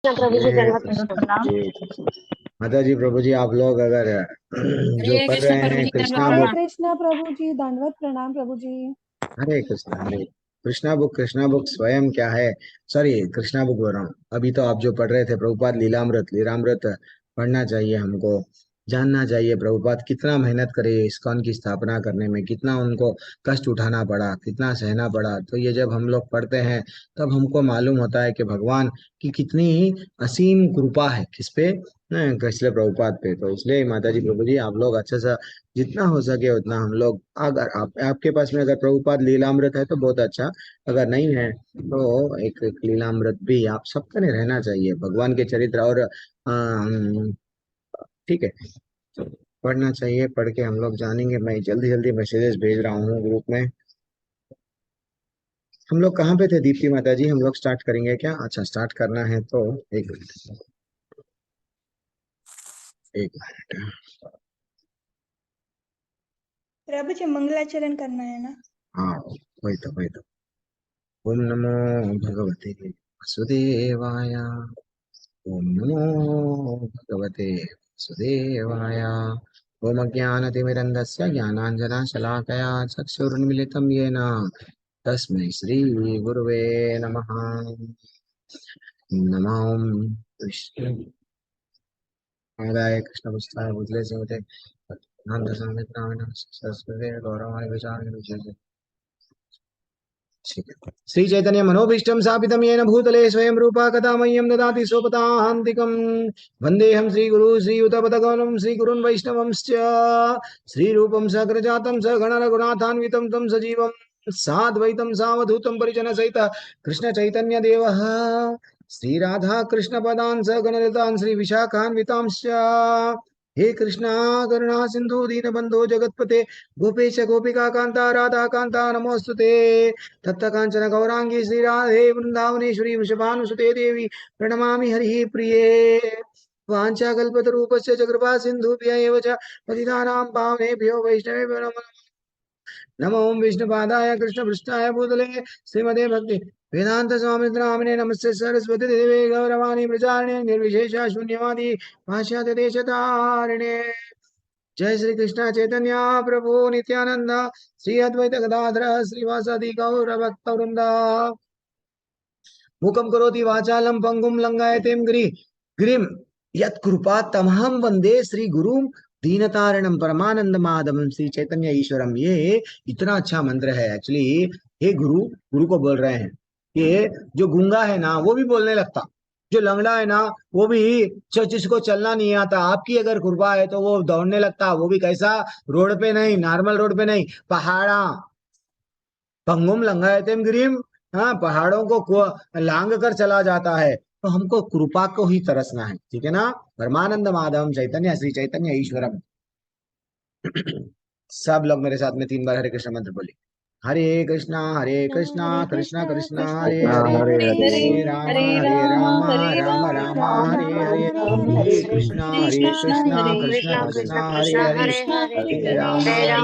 प्रभु जी हरे दंडवत कृष्णा प्रणाम। माता जी प्रभु जी आप लोग अगर जो हरे पढ़ कृष्ण रहे प्रभु हैं जी दंडवत कृष्णा हरे बुक। प्रणाम। कृष्णा प्रभु जी, दंडवत प्रणाम प्रभु जी। हरे कृष्णा हरे कृष्णा बुक स्वयं क्या है। सॉरी, कृष्णा बुक बोल रहा हूँ। अभी तो आप जो पढ़ रहे थे प्रभुपाद लीलामृत, लीलामृत पढ़ना चाहिए हमको। जानना चाहिए प्रभुपाद कितना मेहनत करे इस्कॉन की स्थापना करने में, कितना उनको कष्ट उठाना पड़ा, कितना सहना पड़ा। तो ये जब हम लोग पढ़ते हैं तब हमको मालूम होता है कि भगवान की कितनी असीम कृपा है किस पे, कृष्ण प्रभुपाद पे। तो इसलिए माता जी प्रभु जी आप लोग अच्छे से जितना हो सके उतना हम लोग, अगर आपके पास में अगर प्रभुपाद लीलामृत है तो बहुत अच्छा। अगर नहीं है तो एक लीलामृत भी आप सबका नहीं रहना चाहिए, भगवान के चरित्र और ठीक है। तो पढ़ना चाहिए, पढ़ के हम लोग जानेंगे। मैं जल्दी जल्दी मैसेजेस भेज रहा हूँ ग्रुप में। हम लोग कहाँ पे थे दीप्ति माता जी? हम लोग स्टार्ट करेंगे क्या? अच्छा, स्टार्ट करना है तो एक मिनट, एक मिनट। प्रभु जी मंगलाचरण करना है ना। हाँ, वही तो। ओम नमो भगवते वासुदेवाय। ओम नमो भगवते वासुदेवाय। ओम अज्ञानतिमिरन्धस्य ज्ञानाञ्जनशलाकया चक्षुरुन्मिलितं येन तस्मै श्रीगुरुवे नमः। नमो विष्णु आदाय कृष्ण पुस्ताय भूतले से होते नंद समेत रामायण सरस्वती गौरवाणी विचार। श्री चैतन्य मनोभीष्टं स्थापितं येन भूतले स्वयं रूपा कदा मह्यं ददाति स्वपदान्तिकं। वन्देऽहं श्रीगुरु श्रीयुतपदकमलं श्रीगुरुन् वैष्णवंश्च। श्रीरूपं सग्रजातं सगणरघुनाथान्वितं तं सजीवं साद्वैतं सावधूतं परिजनसहितः कृष्ण चैतन्य देवः। श्रीराधा कृष्ण पदान् सगणलतान् श्रीविशाखान्वितांश्च। हे कृष्णा करुणा सिंधु दीनबंधो जगतपते गोपेश गोपिका कांता राधा कांता नमोस्तुते। तप्त कांचन गौरांगी श्रीराधे वृंदावनेश्वरी वृषभानुसुते देवी प्रणमामि हरिः प्रिये। वाञ्छाकल्पतरूपस्य च कृपा सिन्धुभ्य एव च पतितानां पावनेभ्यो वैष्णवेभ्यो नमो नमो ओम विष्णुपादाय कृष्णपृष्ठाय भूतले श्रीमते भक्ति वेदांत स्वामी नामिने नमस्ते सरस्वती देवे गौरवाणी प्रचारिणे निर्विशेष शून्यवादी भाष्यात देशतारिणे। जय श्री कृष्ण चैतन्य प्रभु नित्यानंद श्री अद्वैत गदाधर श्रीवासादि गौर भक्त वृंदा। मुखम करोति वाचालम पंगुम लंगायतेम गिरिम यत्कृपा तमहम वंदे श्री गुरुम दीनतारणम परमानंद माधवम श्री चैतन्य ईश्वरम। ये इतना अच्छा मंत्र है एक्चुअली। हे गुरु, गुरु को बोल रहे हैं। ये जो गूंगा है ना वो भी बोलने लगता, जो लंगड़ा है ना वो भी, जिसको चलना नहीं आता, आपकी अगर कृपा है तो वो दौड़ने लगता। वो भी कैसा? रोड पे नहीं, नॉर्मल रोड पे नहीं, पहाड़ा पंगुम लंघयतेम गिरिम। हाँ, पहाड़ों को लांग कर चला जाता है। तो हमको कृपा को ही तरसना है, ठीक है ना? परमानंद माधवम चैतन्य श्री चैतन्य ईश्वरम। सब लोग मेरे साथ में 3 बार हरे कृष्ण मंत्र बोले। हरे कृष्णा हरे कृष्ण कृष्णा कृष्ण कृष्ण हरे कृष्ण हरे, हरे हरे हरे हरे हरे हरे राम राम हरे राम राम राम हरे राम हरे। हरे हरे। हरे हरे कृष्णा कृष्णा हरे कृष्ण कृष्णा कृष्ण हरे कृष्ण हरे, कृष्ण हरे हरे हरे हरे राम राम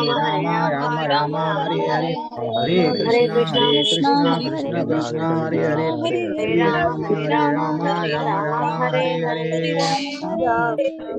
राम हरे राम राम हरे हरे। हरे हरे हरे। कृष्णा हरे कृष्णा हरे कृष्ण हरे कृष्ण हरे हरे, हरे हरे हरे राम हरे राम राम राम हरे हरे हरे।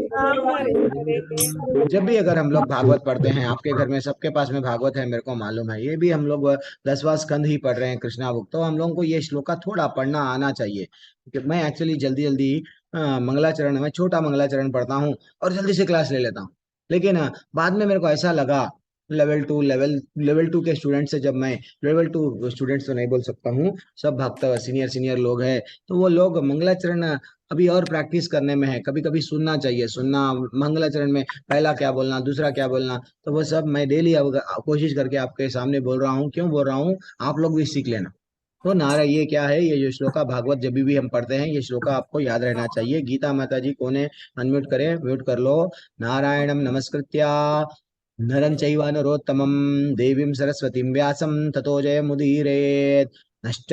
राम हरे हरे। जब भी अगर हम लोग भागवत पढ़ते हैं, आपके घर में सबके पास में भागवत है मेरे को मालूम है, ये भी हम लोग 10वां स्कंद ही पढ़ रहे हैं कृष्णा बुक, तो हम लोगों को ये श्लोका थोड़ा पढ़ना आना चाहिए। क्योंकि मैं एक्चुअली जल्दी जल्दी मंगलाचरण में छोटा मंगलाचरण पढ़ता हूँ और जल्दी से क्लास ले लेता हूँ। लेकिन बाद में मेरे को ऐसा लगा, लेवल 2 के स्टूडेंट से जब मैं, लेवल 2 स्टूडेंट्स तो नहीं बोल सकता हूँ, सब भक्त सीनियर सीनियर लोग हैं, तो वो लोग मंगलाचरण अभी और प्रैक्टिस करने में है। कभी कभी सुनना चाहिए, सुनना मंगलाचरण में पहला क्या बोलना, दूसरा क्या बोलना, तो वो सब मैं डेली अब कोशिश करके आपके सामने बोल रहा हूँ। क्यों बोल रहा हूँ? आप लोग भी सीख लेना। तो नारा ये क्या है, ये जो श्लोका भागवत जब भी हम पढ़ते हैं ये श्लोका आपको याद रहना चाहिए। गीता माता जी कौन है? अनम्यूट करें, म्यूट कर लो। नारायणम नमस्कृत्या नरं चैव नरोत्तमं देवीं सरस्वतीं व्यासं ततो जयमुदीरयेत्। नश्च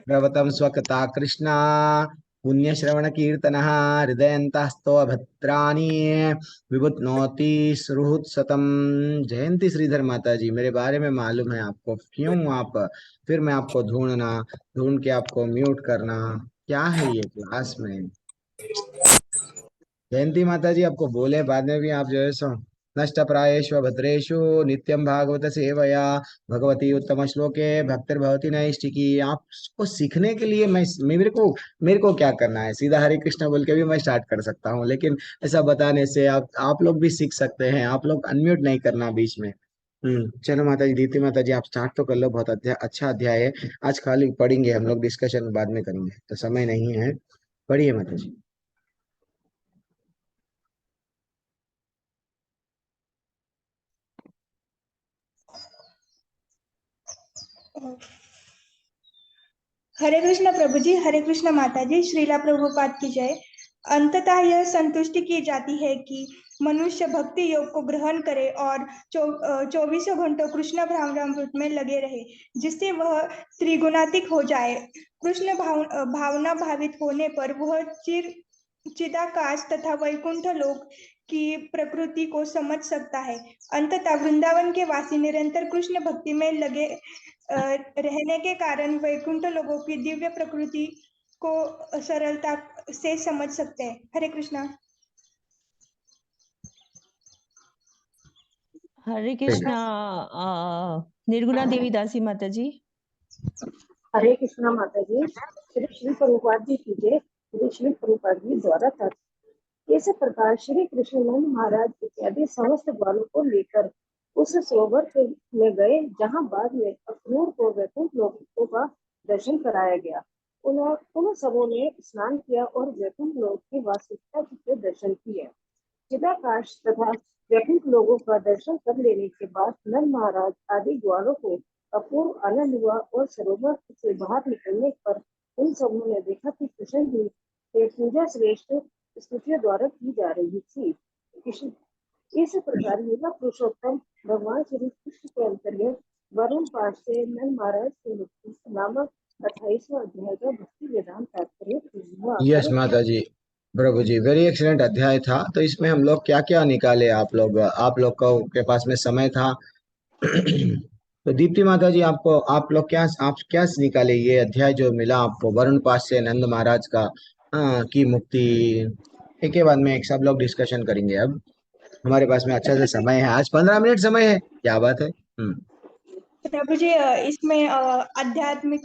प्रवतं स्वकता कृष्णा पुण्यश्रवण कीर्तनः हृदयन्तस्तो भद्राणि विबुध्नोति सुहृत्सतम। जयंती श्रीधर माता जी, मेरे बारे में मालूम है आपको, क्यों आप फिर मैं आपको ढूंढना, ढूंढ के आपको म्यूट करना। क्या है ये क्लास में। जयंती माता जी आपको बोले बाद में भी आप जो है सो नष्ट प्रायेषु भद्रेषु नित्यम भागवत सेवया भगवती उत्तम श्लोके भक्तिर्भवती नैष्टिकी। आपको सीखने के लिए मेरे को क्या करना है, सीधा हरे कृष्ण बोल के भी मैं स्टार्ट कर सकता हूँ, लेकिन ऐसा बताने से आप लोग भी सीख सकते हैं। आप लोग अनम्यूट नहीं करना बीच में। चलो माता जी, दीप्ति माता जी आप स्टार्ट तो कर लो, बहुत अच्छा अध्याय है। आज खाली पढ़ेंगे हम लोग, डिस्कशन बाद में करेंगे तो समय नहीं है। पढ़िए माता जी। हरे कृष्ण प्रभु जी, हरे कृष्ण माता जी, श्रीला प्रभुपाद की जय। अंततः यह संतुष्टि की जाती है कि मनुष्य भक्ति योग को ग्रहण करे और 24 घंटों कृष्ण भावनामृत में लगे रहे, जिससे वह त्रिगुणातीत हो जाए। कृष्ण भावना भावित होने पर वह चिदाकाश तथा वैकुंठ लोक की प्रकृति को समझ सकता है। अंततः वृंदावन के वासी निरंतर कृष्ण भक्ति में लगे रहने के कारण वैकुंठ लोगों की दिव्य प्रकृति को सरलता से समझ सकते हैं। हरे कृष्णा। हरे कृष्णा। निर्गुणा देवी दासी माता जी। हरे कृष्णा माता जी, श्री श्री प्रभुपाद जी की जय। श्री श्री प्रभुपाद जी द्वारा था। इस प्रकार श्री कृष्ण नंद महाराज इत्यादि समस्त बालों को लेकर उस सरोवर में गए, जहाँ बाद में अक्रूर को वैकुंठ लोकों का दर्शन कराया गया। उन सबों ने स्नान किया और वैकुंठ लोक की वास्तविकता के दर्शन किए। चिदाकाश तथा वैकुंठ लोगों का दर्शन कर लेने के बाद नंद महाराज आदि ग्वालों को अपूर्व आनंद हुआ और सरोवर से बाहर निकलने पर उन सबों ने देखा कि कृष्ण जी की पूजा श्रेष्ठ स्तुतियों द्वारा की जा रही थी। इस प्रकार युवा पुरुषोत्तम भगवान श्री कृष्ण के अंतर्गत वरुण पाठ से नंद महाराज की मुक्ति नामक 28वां अध्याय का भक्ति वेदांत तात्पर्य हुआ। यस माता जी, प्रभु जी वेरी एक्सीलेंट अध्याय था। तो इसमें हम लोग क्या क्या निकाले, आप लोग को के पास में समय था। तो दीप्ति माता जी आपको आप क्या निकाले, ये अध्याय जो मिला आपको वरुण पास से नंद महाराज का की मुक्ति। एक के बाद में एक सब लोग डिस्कशन करेंगे। अब हमारे पास में अच्छा से समय है, आज 15 मिनट समय है, क्या बात है। प्रभु जी, इसमें आध्यात्मिक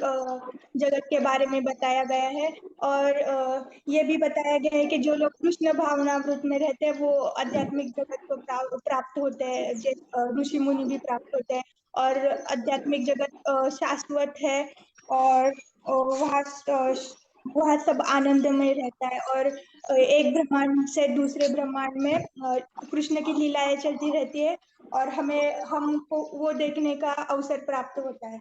जगत के बारे में बताया गया है और ये भी बताया गया है कि जो लोग कृष्ण भावनामृत में रहते हैं वो आध्यात्मिक जगत को प्राप्त होते हैं, ऋषि मुनि भी प्राप्त होते हैं। और आध्यात्मिक जगत शाश्वत है और वहाँ वहाँ सब आनंदमय रहता है और एक ब्रह्मांड से दूसरे ब्रह्मांड में कृष्ण की लीलाएं चलती रहती है और हमको वो देखने का अवसर प्राप्त होता है।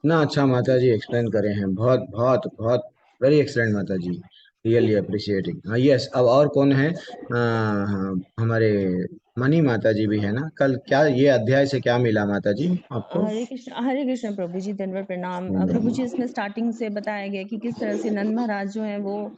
ना अच्छा माता जी एक्सप्लेन करे हैं, बहुत बहुत बहुत वेरी एक्सलेंट माता जी, रियली अप्रिशिएटिंग। हाँ यस, अब और कौन है। हाँ, हमारे मनी माता जी भी है ना। कल क्या ये अध्याय से क्या मिला माता जी आपको। हरे कृष्ण प्रभु जी, धन्यवाद प्रणाम। प्रभु जी इसमें स्टार्टिंग से बताया गया कि किस तरह से नंद महाराज जो है वो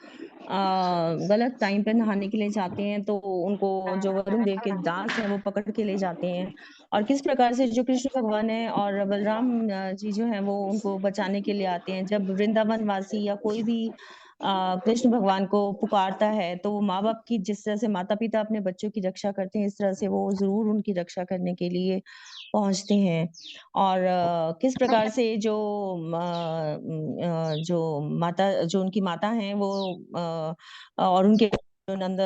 गलत टाइम पे नहाने के लिए जाते हैं, तो उनको जो वरुण देव के दास हैं वो पकड़ के ले जाते हैं, और किस प्रकार से जो कृष्ण भगवान है और बलराम जी जो है वो उनको बचाने के लिए आते हैं। जब वृंदावन वासी या कोई भी कृष्ण भगवान को पुकारता है, तो वो माँ बाप की जिस तरह से माता पिता अपने बच्चों की रक्षा करते हैं, इस तरह से वो जरूर उनकी रक्षा करने के लिए पहुंचते हैं। और किस प्रकार से जो उनकी माता हैं वो और उनके जो नंद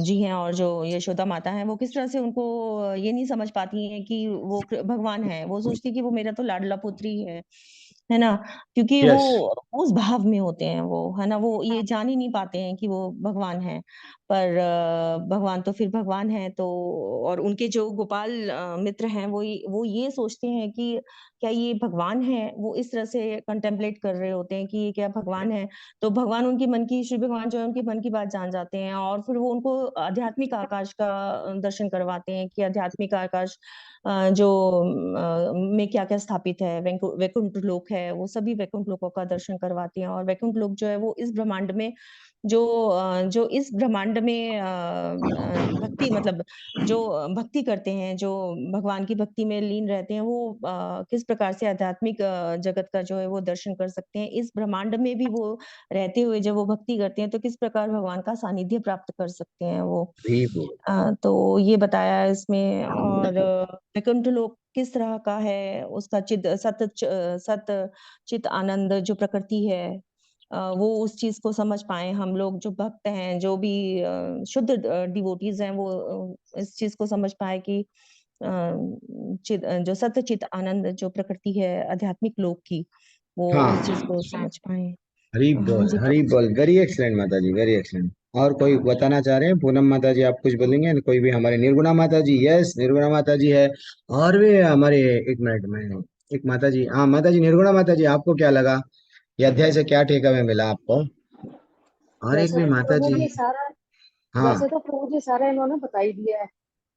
जी हैं और जो यशोदा माता हैं, वो किस तरह से उनको ये नहीं समझ पाती हैं कि वो भगवान है। वो सोचती है कि वो मेरा तो लाडला पुत्री है ना, क्योंकि वो यस उस भाव में होते हैं, वो है ना, वो ये जान ही नहीं पाते हैं कि वो भगवान है। पर भगवान तो फिर भगवान है। तो और उनके जो गोपाल मित्र हैं वो ये सोचते हैं कि क्या ये भगवान है। वो इस तरह से कंटेम्पलेट कर रहे होते हैं कि ये क्या भगवान है। तो भगवान उनकी मन की श्री भगवान जो है उनकी मन की बात जान जाते हैं, और फिर वो उनको आध्यात्मिक आकाश का दर्शन करवाते हैं कि आध्यात्मिक आकाश जो में क्या क्या स्थापित है, वैकुंठ लोक है, वो सभी वैकुंठ लोकों का दर्शन करवाते हैं। और वैकुंठ लोक जो है वो इस ब्रह्मांड में जो इस ब्रह्मांड में भक्ति मतलब जो भक्ति करते हैं, जो भगवान की भक्ति में लीन रहते हैं, वो किस प्रकार से आध्यात्मिक जगत का जो है वो दर्शन कर सकते हैं। इस ब्रह्मांड में भी वो रहते हुए जब वो भक्ति करते हैं तो किस प्रकार भगवान का सानिध्य प्राप्त कर सकते हैं वो। जी बोल। तो ये बताया है इसमें। और वैकुंठ लोक किस तरह का है, उसका सत चित आनंद जो प्रकृति है, वो उस चीज़ को समझ पाएँ हम लोग जो भक्त हैं, जो भी शुद्ध डिवोटीज़ हैं, वो इस चीज़ को समझ पाएँ कि जो सत चित आनंद जो प्रकृति है आध्यात्मिक लोक की, वो उस चीज़ हाँ, को समझ पाएँ। हरी हाँ बोल, जी हरी प्रभु जी। बोल। वेरी एक्सलेंट माता जी, वेरी एक्सलेंट। और कोई बताना चाह रहे हैं? पूनम माता जी आप कुछ बोलेंगे? कोई भी हमारे निर्गुणा माता जी, यस निर्गुणा माता जी है। और भी हमारे, एक मिनट में, एक माता जी, हाँ माता जी निर्गुणा माता जी, आपको क्या लगा ये अध्याय से, क्या टेकअवे मिला आपको? और एक वैसे भी तो माता प्रभु जी। जी सारा हाँ वैसे तो प्रभु जी सारा इन्होंने बता ही दिया है।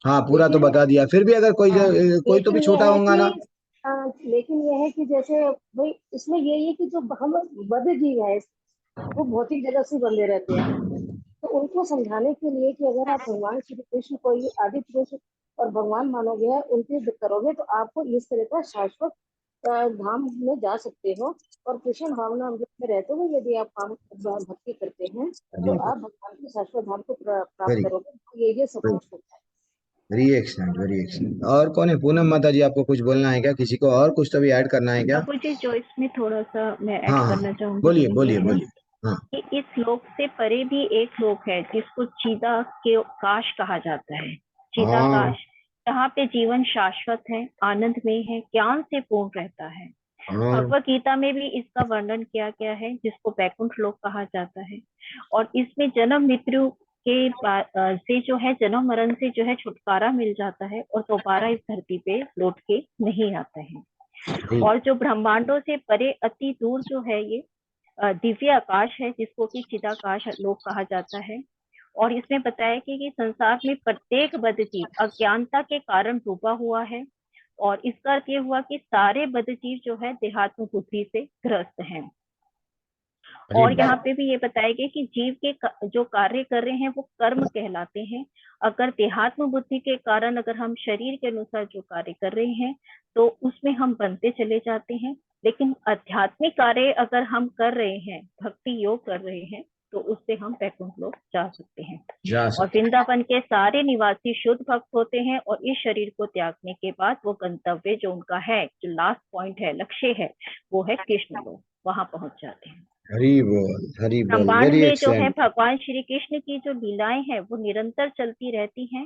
हाँ, पूरा तो लेकिन बता दिया, फिर भी अगर कोई हाँ, कोई तो भी लेकिन ये छोटा है होगा ना। कि लेकिन ये है कि जैसे भाई इसमें यही है कि जो हम बद्ध जीव है वो भौतिक जगत से बंधे रहते हैं। तो उनको समझाने के लिए कि अगर आप भगवान श्री कृष्ण को ही आदि पुरुष और भगवान मानोगे है उनके करोगे तो आपको इस तरह का शाश्वत धाम में जा सकते हो। और कृष्ण भावना अमृत में रहते हुए यदि आप काम भक्ति करते हैं तो वेरी आप भगवान के शाश्वत धाम को प्राप्त वेरी करोगे। तो ये सपोर्ट करता है। Very excellent, very excellent. और कौन है? पूनम माता जी, आपको कुछ बोलना है क्या? किसी को और कुछ तो भी ऐड करना है क्या? प्रभु जी, जो इसमें थोड़ा सा मैं ऐड हाँ हाँ, करना चाहूंगी बोलिए वो ये बोलिए है बोलिए। हाँ कि इस लोक से परे भी एक लोक है जिसको चिदा के काश कहा जाता है। हाँ चिदाकाश, जहाँ पे जीवन शाश्वत है, आनंदमय है, ज्ञान से पूर्ण रहता है। हाँ। भगवत गीता में भी इसका वर्णन किया गया है जिसको वैकुंठ लोक कहा जाता है। और इसमें जन्म मृत्यु के से जो है, जन्म मरण से जो है छुटकारा मिल जाता है और दोबारा इस धरती पे लौट के नहीं आते हैं। जी। और जो ब्रह्मांडों से परे अति दूर जो है ये दिव्य आकाश है जिसको कि चिदाकाश लोक कहा जाता है। और इसमें बताया कि संसार में प्रत्येक बद्ध जीव अज्ञानता के कारण डूबा हुआ है। और इसका अर्थ ये हुआ कि सारे बद्ध जीव जो है देहात्म बुद्धि से ग्रस्त हैं। अरे और यहाँ बाप। पे भी ये बताया गया कि जीव के जो कार्य कर रहे हैं वो कर्म कहलाते हैं। अगर देहात्म बुद्धि के कारण अगर हम शरीर के अनुसार जो कार्य कर रहे हैं तो उसमें हम बनते चले जाते हैं। लेकिन आध्यात्मिक कार्य अगर हम कर रहे हैं, भक्ति योग कर रहे हैं, तो उससे हम वैकुंठ लोक जा सकते हैं। जा और सकते। वृंदावन के सारे निवासी शुद्ध भक्त होते हैं और इस शरीर को त्यागने के बाद वो गंतव्य जो उनका है, जो लास्ट पॉइंट है, लक्ष्य है, वो है कृष्ण लोक, वहां पहुंच जाते हैं। हरी बोल, हरी बोल। ब्रह्मांड वेरी में जो है एक्सलेंट। भगवान श्री कृष्ण की जो लीलाएं हैं वो निरंतर चलती रहती हैं।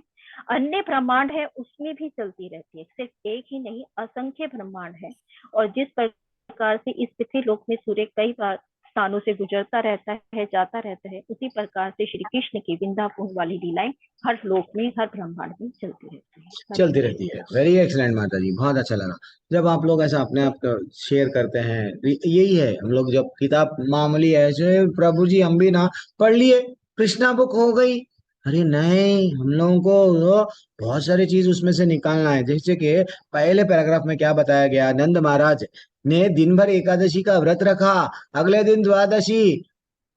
अन्य ब्रह्मांड है उसमें भी चलती रहती है, सिर्फ एक ही नहीं, असंख्य ब्रह्मांड है। और जिस प्रकार से इस पृथ्वी लोक में सूर्य कई बार स्थानों से गुजरता रहता है, जाता रहता है, उसी प्रकार से श्री कृष्ण की वृंदावन वाली लीलाएं हर लोक में, हर ब्रह्मांड में चलती रहती है। चलती रहती है। वेरी एक्सलेंट माता जी, बहुत अच्छा लगा जब आप लोग ऐसा अपने आप को शेयर करते हैं। यही है, हम लोग जब किताब मामूली ऐसे, प्रभु जी हम भी ना पढ़ लिए, कृष्णा बुक हो गई। अरे नहीं, हम लोगों को वो बहुत सारी चीज उसमें से निकालना है। जैसे कि पहले पैराग्राफ में क्या बताया गया, नंद महाराज ने दिन भर एकादशी का व्रत रखा, अगले दिन द्वादशी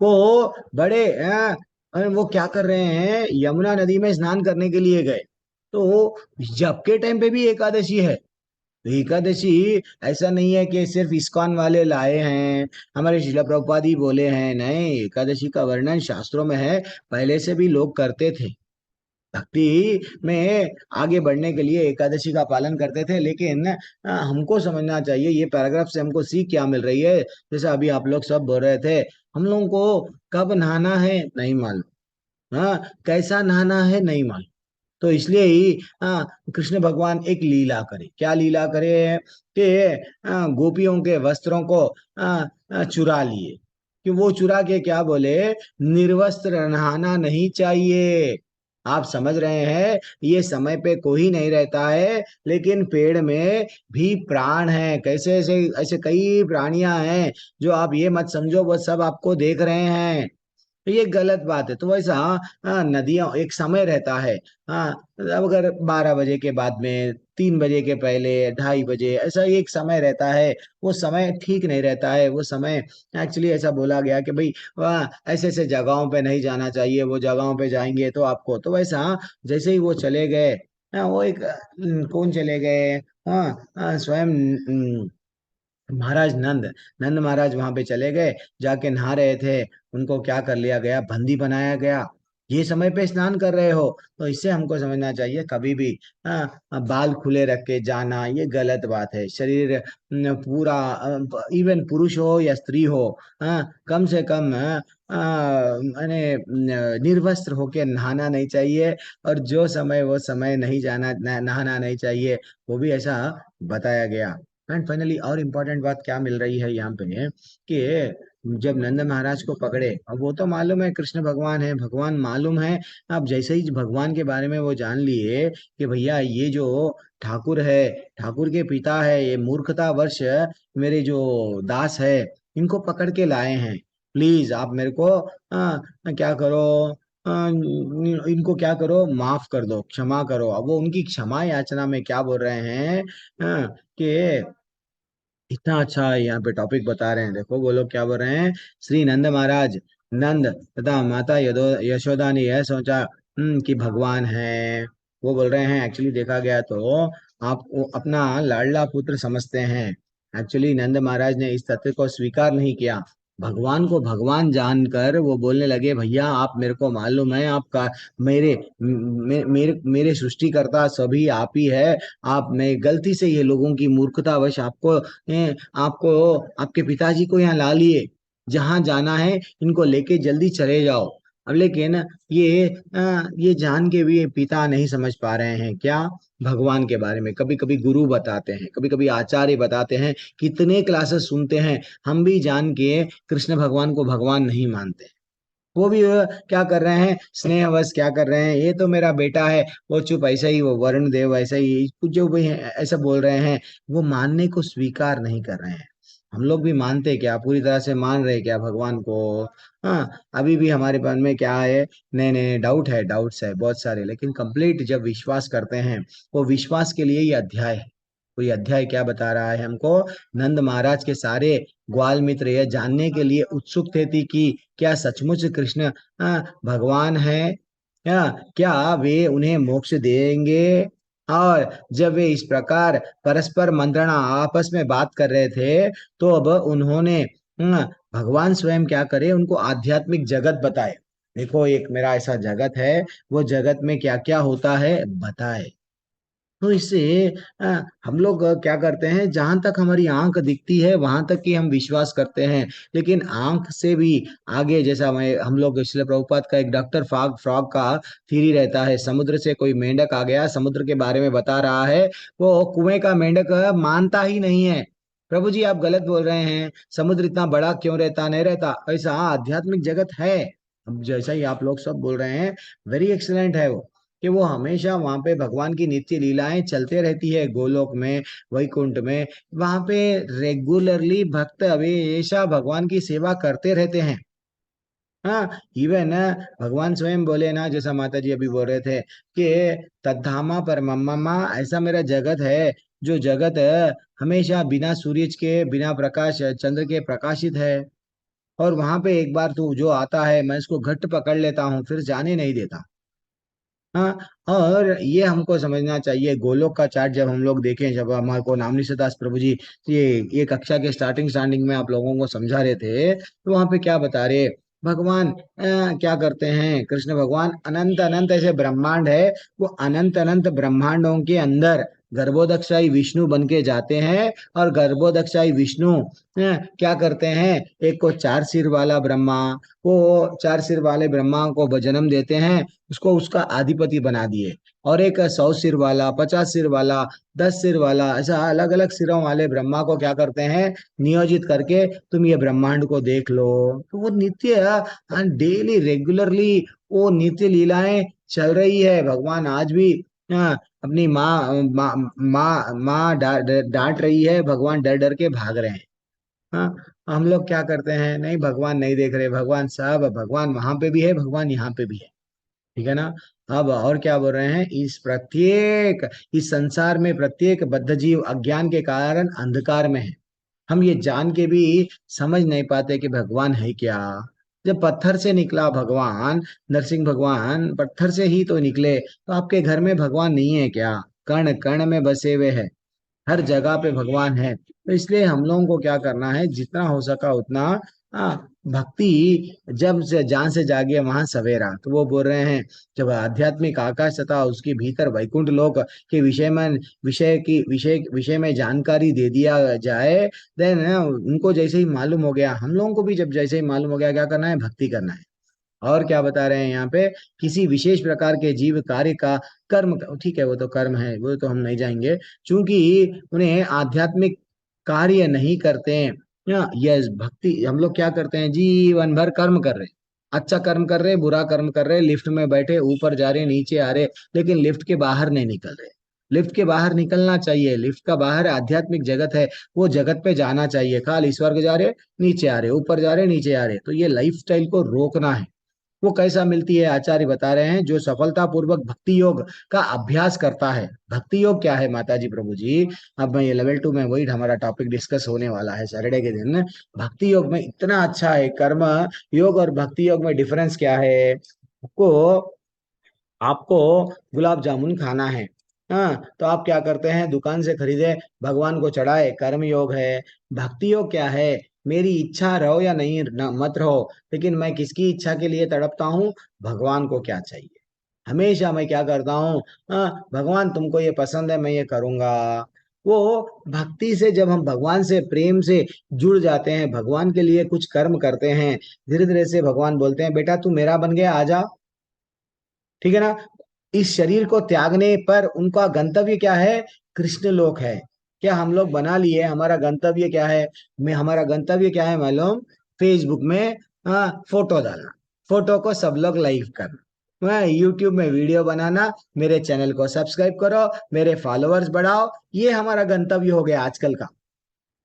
को बड़े अरे वो क्या कर रहे हैं, यमुना नदी में स्नान करने के लिए गए। तो जब के टाइम पे भी एकादशी है। तो एकादशी ऐसा नहीं है कि सिर्फ इस्कॉन वाले लाए हैं, हमारे शिला प्रभुपाद ही बोले हैं, नहीं, एकादशी का वर्णन शास्त्रों में है, पहले से भी लोग करते थे। भक्ति में आगे बढ़ने के लिए एकादशी का पालन करते थे। लेकिन हमको समझना चाहिए ये पैराग्राफ से हमको सीख क्या मिल रही है। जैसे अभी आप लोग सब बोल रहे थे, हम लोगों को कब नहाना है नहीं मालूम, हाँ कैसा नहाना है नहीं मालूम। तो इसलिए ही कृष्ण भगवान एक लीला करे। क्या लीला करे कि गोपियों के वस्त्रों को चुरा लिए। कि वो चुरा के क्या बोले, निर्वस्त्र नहाना नहीं चाहिए। आप समझ रहे हैं, ये समय पे कोई नहीं रहता है, लेकिन पेड़ में भी प्राण है। कैसे ऐसे ऐसे कई प्राणियां हैं जो आप ये मत समझो वो सब आपको देख रहे हैं। तो ये गलत बात है। तो वैसा नदियां एक समय रहता है। हाँ, अब अगर 12 बजे के बाद में, 3 बजे के पहले, 2:30 बजे, ऐसा एक समय रहता है। वो समय ठीक नहीं रहता है। वो समय एक्चुअली ऐसा बोला गया कि भाई वहाँ ऐसे ऐसे जगहों पे नहीं जाना चाहिए, वो जगहों पे जाएंगे तो आपको। तो वैसा जैसे ही वो चले गए, वो एक कौन चले गए, स्वयं महाराज नंद नंद महाराज वहां पे चले गए, जाके नहा रहे थे, उनको क्या कर लिया गया, बंदी बनाया गया। ये समय पे स्नान कर रहे हो, तो इससे हमको समझना चाहिए कभी भी बाल खुले रख के जाना ये गलत बात है। शरीर पूरा, इवन पुरुष हो या स्त्री हो, कम से कम माने निर्वस्त्र होके नहाना नहीं चाहिए, और जो समय वो समय नहीं जाना नहाना नहीं चाहिए, वो भी ऐसा बताया गया। एंड फाइनली और इम्पोर्टेंट बात क्या मिल रही है यहाँ पे, कि जब नंद महाराज को पकड़े, अब वो तो मालूम है कृष्ण भगवान है, भगवान मालूम है। अब जैसे ही भगवान के बारे में वो जान लिए कि भैया ये जो ठाकुर है, ठाकुर के पिता है, ये मूर्खता वर्ष मेरे जो दास है, इनको पकड़ के लाए हैं, प्लीज आप मेरे को क्या करो, इनको क्या करो, माफ कर दो, क्षमा करो। अब वो उनकी क्षमा याचना में क्या बोल रहे हैं, कि इतना अच्छा यहाँ पे टॉपिक बता रहे हैं। देखो वो लोग क्या बोल रहे हैं, श्री नंद महाराज, नंद तथा माता यशोदा ने यह सोचा कि भगवान है। वो बोल रहे हैं एक्चुअली देखा गया तो आप वो अपना लाडला पुत्र समझते हैं। एक्चुअली नंद महाराज ने इस तथ्य को स्वीकार नहीं किया, भगवान को भगवान जानकर वो बोलने लगे, भैया आप मेरे को मालूम है, आपका मेरे मेरे सृष्टिकर्ता सभी आप ही है। आप मैं गलती से ये लोगों की मूर्खतावश आपको आपको आपके पिताजी को यहाँ ला लिए, जहां जाना है इनको लेके जल्दी चले जाओ। अब लेकिन ये जान के भी ये पिता नहीं समझ पा रहे हैं क्या, भगवान के बारे में। कभी कभी गुरु बताते हैं, कभी कभी आचार्य बताते हैं, कितने क्लासेस सुनते हैं, हम भी जान के कृष्ण भगवान को भगवान नहीं मानते। वो भी क्या कर रहे हैं, स्नेहवश क्या कर रहे हैं, ये तो मेरा बेटा है, वो चुप, ऐसा ही वो वरुण देव ऐसा ही कुछ जो भी है ऐसा बोल रहे हैं, वो मानने को स्वीकार नहीं कर रहे हैं। हम लोग भी मानते क्या, पूरी तरह से मान रहे क्या भगवान को? अभी भी हमारे मन में क्या है, नए नए डाउट्स है बहुत सारे, लेकिन कंप्लीट जब विश्वास करते हैं, वो विश्वास के लिए ये अध्याय है। तो ये अध्याय क्या बता रहा है हमको, नंद महाराज के सारे ग्वाल मित्र ये जानने के लिए उत्सुक थे थी कि क्या सचमुच कृष्ण भगवान है, या क्या वे उन्हें मोक्ष देंगे। और जब वे इस प्रकार परस्पर मंत्रणा आपस में बात कर रहे थे, तो अब उन्होंने भगवान स्वयं क्या करे, उनको आध्यात्मिक जगत बताए। देखो एक मेरा ऐसा जगत है, वो जगत में क्या क्या होता है बताए। तो इससे अ, हम लोग क्या करते हैं, जहां तक हमारी आंख दिखती है वहां तक ही हम विश्वास करते हैं, लेकिन आंख से भी आगे, जैसा मैं हम लोग श्रील प्रभुपाद का एक डॉक्टर फ्रॉग फ्रॉग का थीरी रहता है, समुद्र से कोई मेंढक आ गया, समुद्र के बारे में बता रहा है, वो कुएं का मेंढक मानता ही नहीं है, प्रभु जी आप गलत बोल रहे हैं, समुद्र इतना बड़ा क्यों रहता, नहीं रहता ऐसा, आध्यात्मिक जगत है। अब जैसा ही आप लोग सब बोल रहे हैं, वेरी एक्सलेंट है वो, कि वो हमेशा वहां पे भगवान की नित्य लीलाएं चलते रहती है, गोलोक में, वैकुंठ में, वहां पे रेगुलरली भक्त हमेशा भगवान की सेवा करते रहते हैं। हाँ, इवन भगवान स्वयं बोले ना, जैसा माता जी अभी बोल रहे थे कि तद्धामा पर मम्मा, ऐसा मेरा जगत है, जो जगत हमेशा बिना सूरज के, बिना प्रकाश चंद्र के प्रकाशित है, और वहां पे एक बार तू जो आता है मैं उसको घट्ट पकड़ लेता हूँ, फिर जाने नहीं देता। हाँ, और ये हमको समझना चाहिए, गोलोक का चार्ट जब हम लोग देखें, जब हमारे को नामनिशा दास प्रभु जी ये कक्षा के स्टार्टिंग स्टार्टिंग में आप लोगों को समझा रहे थे, तो वहां पे क्या बता रहे, भगवान क्या करते हैं, कृष्ण भगवान अनंत अनंत ऐसे ब्रह्मांड है, वो अनंत अनंत ब्रह्मांडों के अंदर गर्भोदक्षाई विष्णु बन के जाते हैं, और गर्भोदक्षाई विष्णु क्या करते हैं, एक को 4 सिर वाला ब्रह्मा, वो 4 सिर वाले ब्रह्मा को जन्म देते हैं, उसको उसका अधिपति बना दिए, और एक 100 सिर वाला, 50 सिर वाला, 10 सिर वाला, ऐसा अलग अलग सिरों वाले ब्रह्मा को क्या करते हैं, नियोजित करके तुम ये ब्रह्मांड को देख लो। तो वो नित्य डेली रेगुलरली वो नित्य लीलाएं चल रही है। भगवान आज भी अपनी माँ डांट रही है, भगवान डर डर के भाग रहे हैं। हाँ, हम लोग क्या करते हैं, नहीं भगवान नहीं देख रहे, भगवान सब, भगवान वहां पे भी है, भगवान यहाँ पे भी है, ठीक है ना। अब और क्या बोल रहे हैं, इस संसार में प्रत्येक बद्ध जीव अज्ञान के कारण अंधकार में है। हम ये जान के भी समझ नहीं पाते कि भगवान है क्या। जब पत्थर से निकला भगवान, नरसिंह भगवान पत्थर से ही तो निकले, तो आपके घर में भगवान नहीं है क्या, कण कण में बसे हुए है। हर जगह पे भगवान है। तो इसलिए हम लोगों को क्या करना है, जितना हो सका उतना भक्ति, जब से जान से जागे वहां सवेरा। तो वो बोल रहे हैं, जब आध्यात्मिक आकाश तथा उसके भीतर वैकुंठ लोक के विषय में जानकारी दे दिया जाए, देन उनको जैसे ही मालूम हो गया, हम लोगों को भी जब जैसे ही मालूम हो गया, क्या करना है, भक्ति करना है। और क्या बता रहे हैं यहाँ पे, किसी विशेष प्रकार के जीव कार्य का कर्म, ठीक है वो तो कर्म है, वो तो हम नहीं जाएंगे, क्योंकि उन्हें आध्यात्मिक कार्य नहीं करते हैं। यस, भक्ति हम लोग क्या करते हैं, जीवन भर कर्म कर रहे हैं, अच्छा कर्म कर रहे हैं, बुरा कर्म कर रहे हैं, लिफ्ट में बैठे ऊपर जा रहे नीचे आ रहे, लेकिन लिफ्ट के बाहर नहीं निकल रहे। लिफ्ट के बाहर निकलना चाहिए, लिफ्ट का बाहर आध्यात्मिक जगत है, वो जगत पे जाना चाहिए। खाली स्वर्ग जा रहे, नीचे आ रहे, ऊपर जा रहे, नीचे आ रहे, तो ये लाइफ स्टाइल को रोकना है। वो कैसा मिलती है, आचार्य बता रहे हैं, जो सफलता पूर्वक भक्ति योग का अभ्यास करता है। भक्ति योग क्या है माता जी, प्रभु जी, अब मैं ये लेवल 2 में वही हमारा टॉपिक डिस्कस होने वाला है सैटरडे के दिन। भक्ति योग में इतना अच्छा है, कर्म योग और भक्ति योग में डिफरेंस क्या है। आपको आपको गुलाब जामुन खाना है, हाँ, तो आप क्या करते हैं, दुकान से खरीदे, भगवान को चढ़ाए, कर्म योग है। भक्ति योग क्या है, मेरी इच्छा रहो या नहीं मत रहो, लेकिन मैं किसकी इच्छा के लिए तड़पता हूँ, भगवान को क्या चाहिए। हमेशा मैं क्या करता हूँ, भगवान तुमको ये पसंद है, मैं ये करूंगा। वो भक्ति से, जब हम भगवान से प्रेम से जुड़ जाते हैं, भगवान के लिए कुछ कर्म करते हैं, धीरे धीरे से भगवान बोलते हैं, बेटा तू मेरा बन गया, आ जा। ठीक है ना। इस शरीर को त्यागने पर उनका गंतव्य क्या है, कृष्ण लोक है। क्या हम लोग बना लिए, हमारा गंतव्य क्या है, मैं हमारा गंतव्य क्या है मालूम, फेसबुक में फोटो डालना, फोटो को सब लोग लाइक करना, यूट्यूब में वीडियो बनाना, मेरे चैनल को सब्सक्राइब करो, मेरे फॉलोअर्स बढ़ाओ, ये हमारा गंतव्य हो गया आजकल का।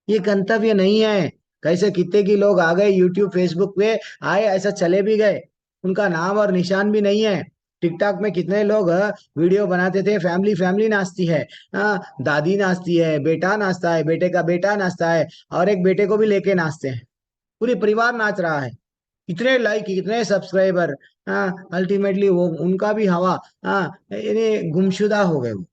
ये गंतव्य नहीं है। कैसे कितने की लोग आ गए यूट्यूब फेसबुक पे, आए ऐसा चले भी गए, उनका नाम और निशान भी नहीं है। टिकटॉक में कितने लोग वीडियो बनाते थे, फैमिली फैमिली नाचती है, दादी नाचती है, बेटा नाचता है, बेटे का बेटा नाचता है, और एक बेटे को भी लेके नाचते हैं, पूरी परिवार नाच रहा है, कितने लाइक कितने सब्सक्राइबर। अल्टीमेटली वो उनका भी हवा, यानी गुमशुदा हो गए वो।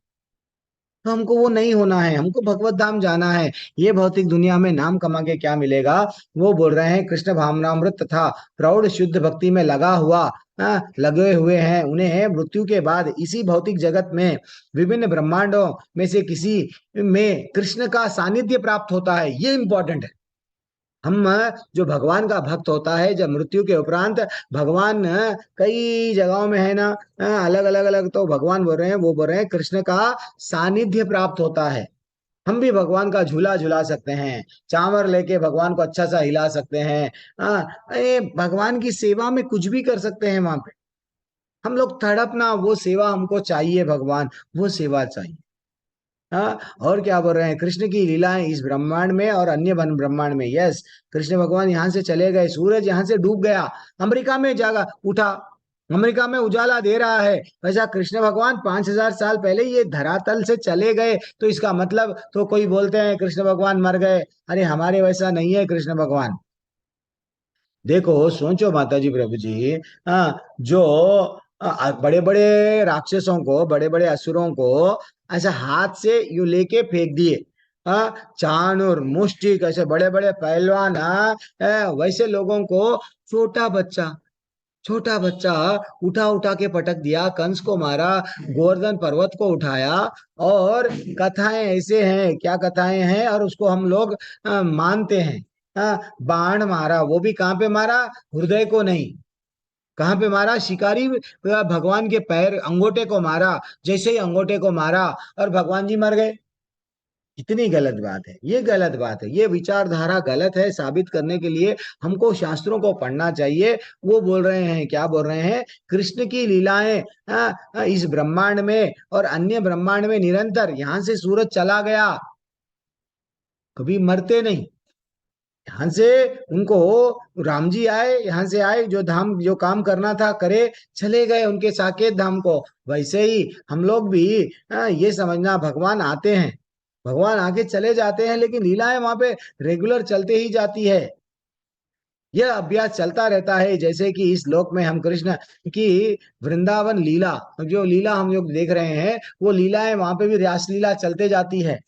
तो हमको वो नहीं होना है, हमको भगवत धाम जाना है। ये भौतिक दुनिया में नाम कमा के क्या मिलेगा। वो बोल रहे हैं, कृष्ण भावनामृत तथा प्रौढ़ शुद्ध भक्ति में लगे हुए हैं, उन्हें मृत्यु के बाद इसी भौतिक जगत में विभिन्न ब्रह्मांडों में से किसी में कृष्ण का सानिध्य प्राप्त होता है। ये इंपॉर्टेंट है। हम जो भगवान का भक्त होता है, जब मृत्यु के उपरांत भगवान कई जगहों में है ना, अलग अलग अलग, तो भगवान बोल रहे हैं, वो बोल रहे हैं कृष्ण का सानिध्य प्राप्त होता है। हम भी भगवान का झूला झुला सकते हैं, चावल लेके भगवान को अच्छा सा हिला सकते हैं, भगवान की सेवा में कुछ भी कर सकते हैं वहां पे। हम लोग तड़पना, वो सेवा हमको चाहिए, भगवान वो सेवा चाहिए। और क्या बोल रहे हैं, कृष्ण की लीलाएं इस ब्रह्मांड में और अन्य ब्रह्मांड में। यस, कृष्ण भगवान यहाँ से चले गए, सूरज यहाँ से डूब गया, अमेरिका में जागा उठा, अमेरिका में उजाला दे रहा है, वैसा कृष्ण भगवान 5000 साल पहले ये धरातल से चले गए। तो इसका मतलब, तो कोई बोलते हैं कृष्ण भगवान मर गए, अरे हमारे वैसा नहीं है कृष्ण भगवान। देखो सोचो माता जी, प्रभु जी, जो बड़े बड़े राक्षसों को, बड़े बड़े असुरों को ऐसा हाथ से यू लेके फेंक दिए, चाणूर मुष्टिक ऐसे बड़े बड़े पहलवान, वैसे लोगों को छोटा बच्चा उठा उठा के पटक दिया, कंस को मारा, गोवर्धन पर्वत को उठाया। और कथाएं ऐसे हैं, क्या कथाएं हैं, और उसको हम लोग मानते हैं। बाण मारा, वो भी कहाँ पे मारा, हृदय को नहीं, कहाँ पे मारा, शिकारी भगवान के पैर अंगूठे को मारा, जैसे ही अंगूठे को मारा और भगवान जी मर गए। कितनी गलत बात है, ये गलत बात है, ये विचारधारा गलत है। साबित करने के लिए हमको शास्त्रों को पढ़ना चाहिए। वो बोल रहे हैं, क्या बोल रहे हैं, कृष्ण की लीलाएं इस ब्रह्मांड में और अन्य ब्रह्मांड में निरंतर, यहां से सूरज चला गया, कभी मरते नहीं। यहाँ से उनको, राम जी आए, यहाँ से आए, जो धाम जो काम करना था करे, चले गए उनके साकेत धाम को। वैसे ही हम लोग भी ये समझना, भगवान आते हैं, भगवान आके चले जाते हैं, लेकिन लीलाएं वहां पे रेगुलर चलते ही जाती है। यह अभ्यास चलता रहता है। जैसे कि इस लोक में हम कृष्ण की वृंदावन लीला, जो लीला हम लोग देख रहे हैं, वो लीलाएं वहां पे भी रास लीला चलते जाती है।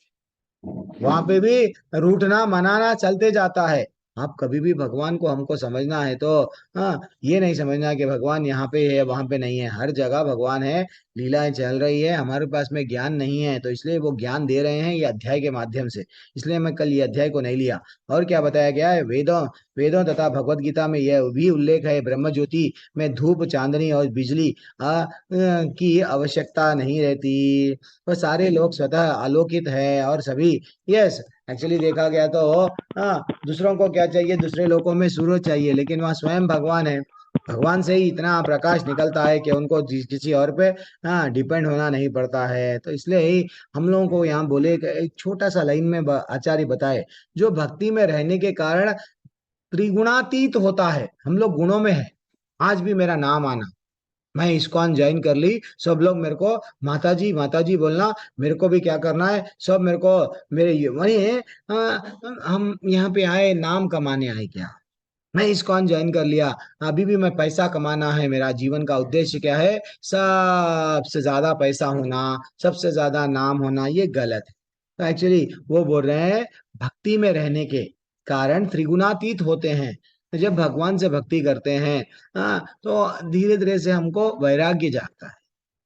वहां पे भी रूठना मनाना चलते जाता है। आप कभी भी भगवान को हमको समझना है तो हाँ, ये नहीं समझना कि भगवान यहाँ पे है वहां पे नहीं है। हर जगह भगवान है, लीलाएं चल रही है। हमारे पास में ज्ञान नहीं है तो इसलिए वो ज्ञान दे रहे हैं ये अध्याय के माध्यम से। इसलिए मैं कल ये अध्याय को नहीं लिया। और क्या बताया गया है, वेदों वेदों तथा भगवत गीता में यह भी उल्लेख है, ब्रह्म ज्योति में धूप चांदनी और बिजली की आवश्यकता नहीं रहती। वो सारे लोग स्वतः आलोकित है और सभी। यस, एक्चुअली देखा गया तो हाँ, दूसरों को क्या चाहिए, दूसरे लोगों में सूरज चाहिए, लेकिन वहाँ स्वयं भगवान है। भगवान से ही इतना प्रकाश निकलता है कि उनको किसी और पे हाँ डिपेंड होना नहीं पड़ता है। तो इसलिए ही हम लोगों को यहाँ बोले कि एक छोटा सा लाइन में आचार्य बताए, जो भक्ति में रहने के कारण त्रिगुणातीत होता है। हम लोग गुणों में है। आज भी मेरा नाम आना, मैं इस्कॉन ज्वाइन कर ली, सब लोग मेरे को माता जी बोलना, मेरे को भी क्या करना है, सब मेरे को मेरे वही है। हम यहाँ पे आए नाम कमाने आए क्या? मैं इस्कॉन ज्वाइन कर लिया, अभी भी मैं पैसा कमाना है, मेरा जीवन का उद्देश्य क्या है, सबसे ज्यादा पैसा होना, सबसे ज्यादा नाम होना, ये गलत है। तो एक्चुअली वो बोल रहे हैं भक्ति में रहने के कारण त्रिगुणातीत होते हैं। तो जब भगवान से भक्ति करते हैं तो धीरे धीरे से हमको वैराग्य जागता है।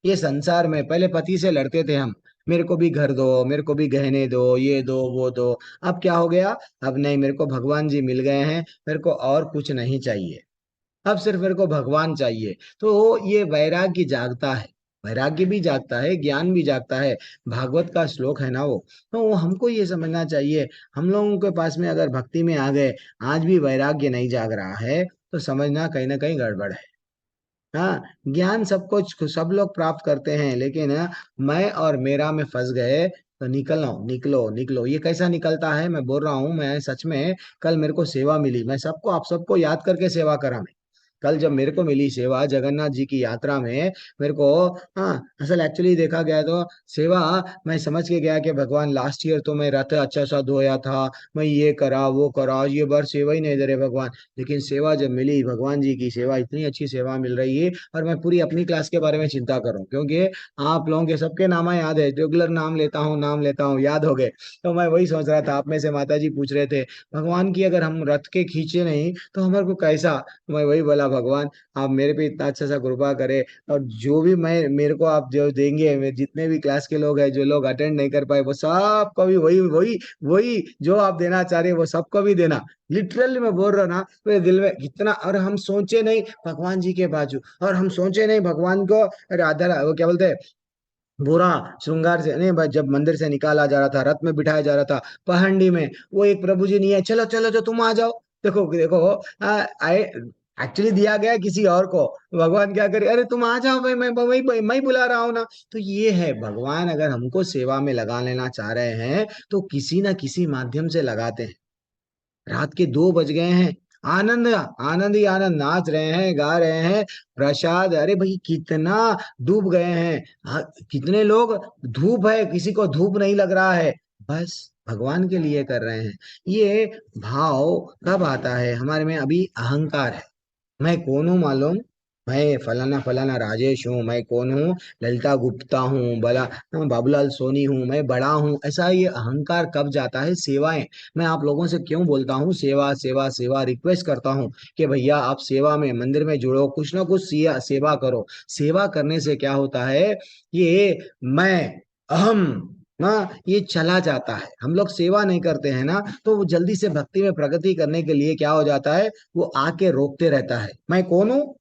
ये संसार में पहले पति से लड़ते थे हम, मेरे को भी घर दो, मेरे को भी गहने दो, ये दो वो दो। अब क्या हो गया, अब नहीं, मेरे को भगवान जी मिल गए हैं, मेरे को और कुछ नहीं चाहिए, अब सिर्फ मेरे को भगवान चाहिए। तो ये वैराग्य जागता है, वैराग्य भी जागता है, ज्ञान भी जागता है। भागवत का श्लोक है ना वो, तो वो हमको ये समझना चाहिए। हम लोगों के पास में अगर भक्ति में आ गए, आज भी वैराग्य नहीं जाग रहा है, तो समझना कहीं ना कहीं गड़बड़ है। हाँ, ज्ञान सब कुछ सब लोग प्राप्त करते हैं, लेकिन मैं और मेरा में फंस गए तो निकलो निकलो निकलो। ये कैसा निकलता है, मैं बोल रहा हूँ, मैं सच में कल मेरे को सेवा मिली, मैं सबको आप सबको याद करके सेवा करा मैं। कल जब मेरे को मिली सेवा जगन्नाथ जी की यात्रा में, मेरे को हाँ, असल एक्चुअली देखा गया तो सेवा, मैं समझ के गया कि भगवान लास्ट ईयर तो मैं रथ अच्छा सा धोया था, मैं ये करा वो करा, ये बार सेवा ही नहीं दे रहे भगवान। लेकिन सेवा जब मिली, भगवान जी की सेवा, इतनी अच्छी सेवा मिल रही है। और मैं पूरी अपनी क्लास के बारे में चिंता करूं, क्योंकि आप लोगों के सबके नाम याद है, रेगुलर नाम लेता हूँ, याद हो गए। तो मैं वही सोच रहा था, आप में से माता जी पूछ रहे थे भगवान की अगर हम रथ के खींचे नहीं तो हमारे को कैसा। मैं वही बोला, भगवान आप मेरे पे इतना अच्छा सा कृपा करे, और जो भी मैं मेरे को आप जो देंगे, मेरे जितने भी क्लास के लोग हैं, जो लोग अटेंड नहीं कर पाए, वो सबको भी वही वही वही जो आप देना चाह रहे हैं वो सबको भी देना। लिटरली मैं बोल रहा ना, मेरे दिल में इतना। और हम सोचे नहीं भगवान जी के बाजू, और हम सोचे नहीं भगवान को राधा, वो क्या बोलते हैं, बुरा श्रृंगार से नहीं भाई, जब मंदिर से निकाला जा रहा था, रथ में बिठाया जा रहा था, पहाड़ी में, वो एक प्रभु जी नहीं है, चलो चलो जो तुम आ जाओ। देखो देखो, आए, एक्चुअली दिया गया किसी और को, भगवान क्या करे, अरे तुम आ जाओ भाई, मैं बुला रहा हूँ ना। तो ये है, भगवान अगर हमको सेवा में लगा लेना चाह रहे हैं तो किसी ना किसी माध्यम से लगाते हैं। रात के 2 बज गए हैं, आनंद आनंद ही आनंद, नाच रहे हैं, गा रहे हैं, प्रसाद, अरे भाई कितना डूब गए हैं। हाँ, कितने लोग, धूप है, किसी को धूप नहीं लग रहा है, बस भगवान के लिए कर रहे हैं। ये भाव कब आता है हमारे में, अभी अहंकार है, मैं कौन हूँ मालूम, मैं फलाना फलाना राजेश हूँ, मैं कौन हूँ, ललिता गुप्ता हूँ, बला बाबूलाल सोनी हूँ, मैं बड़ा हूँ, ऐसा ये अहंकार कब जाता है, सेवाएं। मैं आप लोगों से क्यों बोलता हूँ सेवा सेवा सेवा, रिक्वेस्ट करता हूँ कि भैया आप सेवा में, मंदिर में जुड़ो, कुछ ना कुछ सेवा करो। सेवा करने से क्या होता है, ये मैं, अहम, ये चला जाता है। हम लोग सेवा नहीं करते हैं ना, तो वो जल्दी से भक्ति में प्रगति करने के लिए क्या हो जाता है, वो आके रोकते रहता है। मैं कौन हूँ,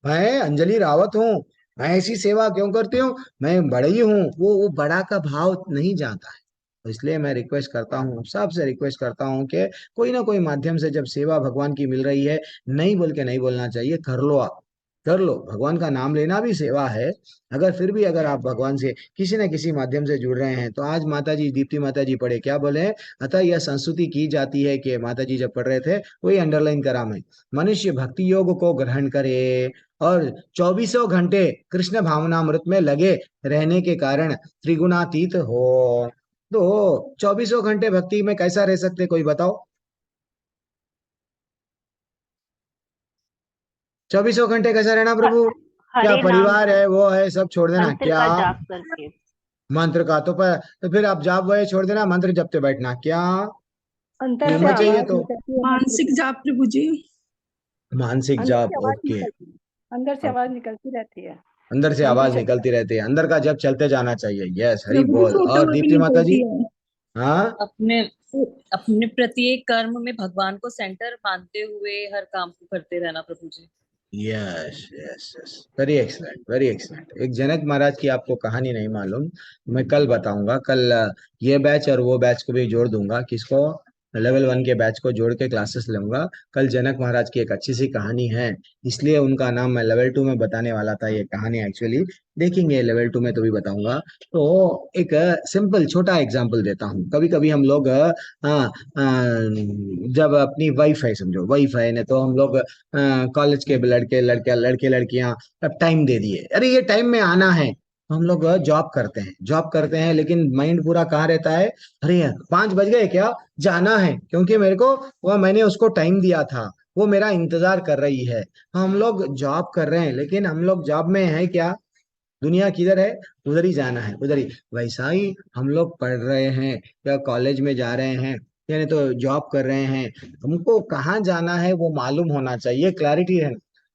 मैं अंजलि रावत हूँ, मैं ऐसी सेवा क्यों करती हूँ, मैं बड़ी हूँ, वो बड़ा का भाव नहीं जाता है। तो इसलिए मैं रिक्वेस्ट करता हूँ, सबसे रिक्वेस्ट करता हूँ कि कोई ना कोई माध्यम से जब सेवा भगवान की मिल रही है, नहीं बोल के नहीं बोलना चाहिए, कर लो आप, कर लो। भगवान का नाम लेना भी सेवा है। अगर फिर भी अगर आप भगवान से किसी न किसी माध्यम से जुड़ रहे हैं, तो आज माता जी, दीप्ति माता जी पढ़े, क्या बोले, अतः यह संस्तुति की जाती है कि माता जी जब पढ़ रहे थे, वही अंडरलाइन करा मैं, मनुष्य भक्ति योग को ग्रहण करे और चौबीसों घंटे कृष्ण भावनामृत में लगे रहने के कारण त्रिगुणातीत हो। तो 24 घंटे भक्ति में कैसा रह सकते, कोई बताओ। 24 घंटे कैसा रहना प्रभु, क्या हरे नाम परिवार है वो है सब छोड़ देना मंत्र क्या? का जाप करके। मंत्र का तो फिर आप जाप वही छोड़ देना, मंत्र जपते बैठना क्या? अंतर से हिम्मत चाहिए आवाज तो। निकलती है मंत्र मानसिक की। जाप प्रभु जी। मानसिक अंदर जाप, से आवाज ओके। निकलती है, अंदर से आवाज निकलती रहती है, अंदर से मंत्र आवाज चलता निकलती रहती है, अंदर का जप चलते जाना चाहिए। यस, हरि प्रभु जी बोल। सोते और हुए भी दीप्ति माता जी? निकलती है। हाँ। अपने अपने प्रत्येक कर्म में भगवान को सेंटर मानते हुए हर काम को करते रहना प्रभु जी। Yes yes yes, very excellent, very excellent. एक जनक महाराज की आपको कहानी नहीं मालूम, मैं कल बताऊंगा। कल ये बैच और वो बैच को भी जोड़ दूंगा। किसको? लेवल 1 के बैच को जोड़ के क्लासेस लूंगा। कल जनक महाराज की एक अच्छी सी कहानी है, इसलिए उनका नाम मैं लेवल 2 में बताने वाला था। ये कहानी एक्चुअली देखेंगे लेवल 2 में तो भी बताऊंगा। तो एक सिंपल छोटा एग्जाम्पल देता हूँ। कभी कभी हम लोग जब अपनी वाइफ है, समझो वाइफ है ना, तो हम लोग कॉलेज के लड़के लड़कियां अब टाइम दे दिए, अरे ये टाइम में आना है, तो हम लोग जॉब करते हैं, लेकिन माइंड पूरा कहाँ रहता है? अरे यार 5 बज गए क्या, जाना है, क्योंकि मेरे को वह मैंने उसको टाइम दिया था, वो मेरा इंतजार कर रही है। हम लोग जॉब कर रहे हैं, लेकिन हम लोग जॉब में है क्या? दुनिया किधर है? उधर ही जाना है, उधर ही। वैसा ही हम लोग पढ़ रहे हैं या कॉलेज में जा रहे हैं, यानी तो जॉब कर रहे हैं, हमको कहाँ जाना है वो मालूम होना चाहिए, क्लैरिटी है।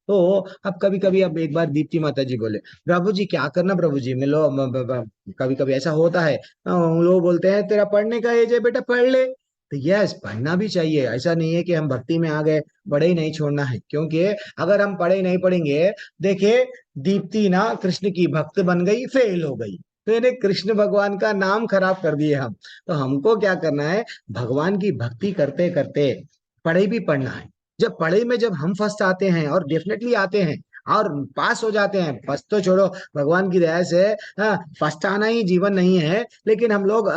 तो अब कभी कभी, अब एक बार दीप्ति माता जी बोले, प्रभु जी क्या करना, प्रभु जी मिलो। कभी कभी ऐसा होता है, लोग बोलते हैं तेरा पढ़ने का एज है बेटा, पढ़ ले। तो यस, पढ़ना भी चाहिए। ऐसा नहीं है कि हम भक्ति में आ गए, पढ़े ही नहीं छोड़ना है, क्योंकि अगर हम पढ़े ही नहीं पढ़ेंगे, देखिए दीप्ति ना कृष्ण की भक्त बन गई, फेल हो गई, तो इन्हें कृष्ण भगवान का नाम खराब कर दिए हम। तो हमको क्या करना है? भगवान की भक्ति करते करते पढ़ाई भी पढ़ना है। जब पढ़ाई में जब हम फर्स्ट आते हैं, और डेफिनेटली आते हैं और पास हो जाते हैं, फर्स्ट तो छोड़ो, भगवान की दया से फर्स्ट आना ही जीवन नहीं है, लेकिन हम लोग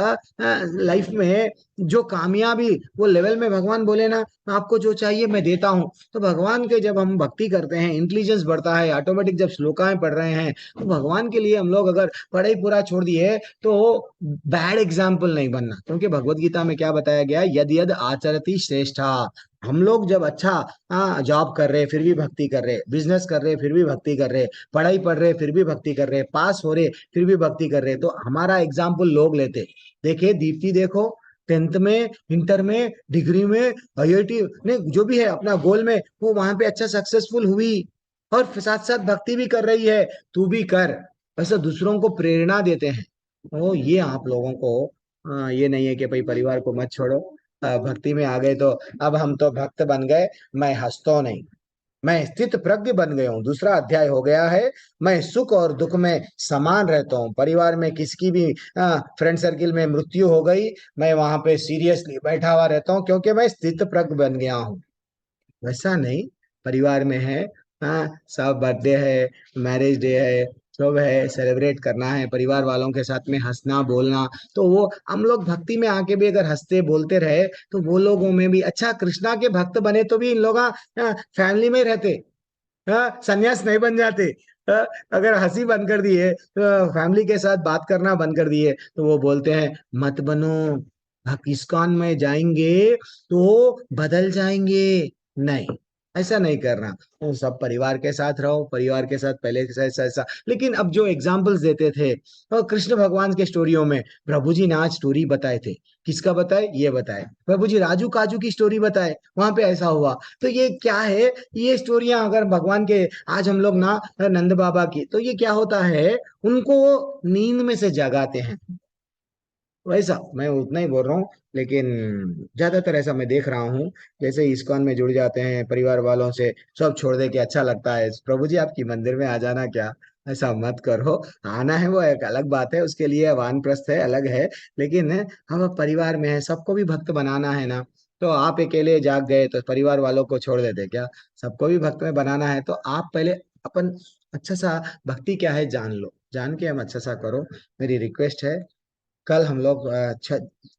लाइफ में जो कामयाबी वो लेवल में, भगवान बोले ना आपको जो चाहिए मैं देता हूँ, तो भगवान के जब हम भक्ति करते हैं, इंटेलिजेंस बढ़ता है ऑटोमेटिक। जब श्लोकाएं पढ़ रहे हैं, तो भगवान के लिए हम लोग अगर पढ़ाई पूरा छोड़ दिए, तो बैड एग्जाम्पल नहीं बनना, क्योंकि भगवत गीता में क्या बताया गया? यद यद आचरति श्रेष्ठा। हम लोग जब अच्छा जॉब कर रहे फिर भी भक्ति कर रहे, बिजनेस कर रहे फिर भी भक्ति कर रहे, पढ़ाई पढ़ रहे फिर भी भक्ति कर रहे, पास हो रहे फिर भी भक्ति कर रहे, तो हमारा एग्जाम्पल लोग लेते। देखिए दीप्ति देखो, 10th में, इंटर में, डिग्री में, आईआईटी ने जो भी है अपना गोल में, वो वहां पे अच्छा सक्सेसफुल हुई, और साथ साथ भक्ति भी कर रही है। तू भी कर। ऐसा दूसरों को प्रेरणा देते हैं। तो ये आप लोगों को ये नहीं है कि भाई परिवार को मत छोड़ो, भक्ति में आ गए तो अब हम तो भक्त बन गए, मैं हंसता नहीं, मैं स्थित प्रज्ञ बन गया हूँ, दूसरा अध्याय हो गया है। मैं सुख और दुख में समान रहता हूँ। परिवार में किसकी भी फ्रेंड सर्किल में मृत्यु हो गई, मैं वहां पे सीरियसली बैठा हुआ रहता हूँ, क्योंकि मैं स्थित प्रज्ञ बन गया हूँ। वैसा नहीं, परिवार में है, सब बर्थडे है, मैरिज डे है, सब है, सेलिब्रेट करना है, परिवार वालों के साथ में हंसना बोलना। तो वो हम लोग भक्ति में आके भी अगर हंसते बोलते रहे, तो वो लोगों में भी अच्छा, कृष्णा के भक्त बने तो भी इन लोग फैमिली में रहते, सन्यास नहीं बन जाते। अगर हंसी बंद कर दिए, तो फैमिली के साथ बात करना बंद कर दिए, तो वो बोलते हैं मत बनो, आप इस्कॉन में जाएंगे तो बदल जाएंगे। नहीं, ऐसा नहीं करना। तो सब परिवार के साथ रहो, परिवार के साथ पहले से ऐसा ऐसा। लेकिन अब जो एग्जाम्पल्स देते थे, और कृष्ण भगवान के स्टोरियों में, प्रभु जी ने आज स्टोरी बताए थे, किसका बताए? ये बताए प्रभु जी, राजू काजू की स्टोरी बताए, वहां पे ऐसा हुआ। तो ये क्या है? ये स्टोरियां अगर भगवान के, आज हम लोग ना नंद बाबा की, तो ये क्या होता है, उनको नींद में से जगाते हैं। वैसा मैं उतना ही बोल रहा हूँ, लेकिन ज्यादातर ऐसा मैं देख रहा हूँ, जैसे इस्कॉन में जुड़ जाते हैं परिवार वालों से, सब छोड़ दे के अच्छा लगता है, प्रभु जी आपकी मंदिर में आ जाना क्या? ऐसा मत करो। आना है वो एक अलग बात है, उसके लिए वानप्रस्थ है, अलग है, लेकिन हम अब परिवार में है, सबको भी भक्त बनाना है ना। तो आप अकेले जाग गए तो परिवार वालों को छोड़ देते क्या? सबको भी भक्त में बनाना है, तो आप पहले अपन अच्छा सा भक्ति क्या है जान लो, जान के हम अच्छा सा करो। मेरी रिक्वेस्ट है, कल हम लोग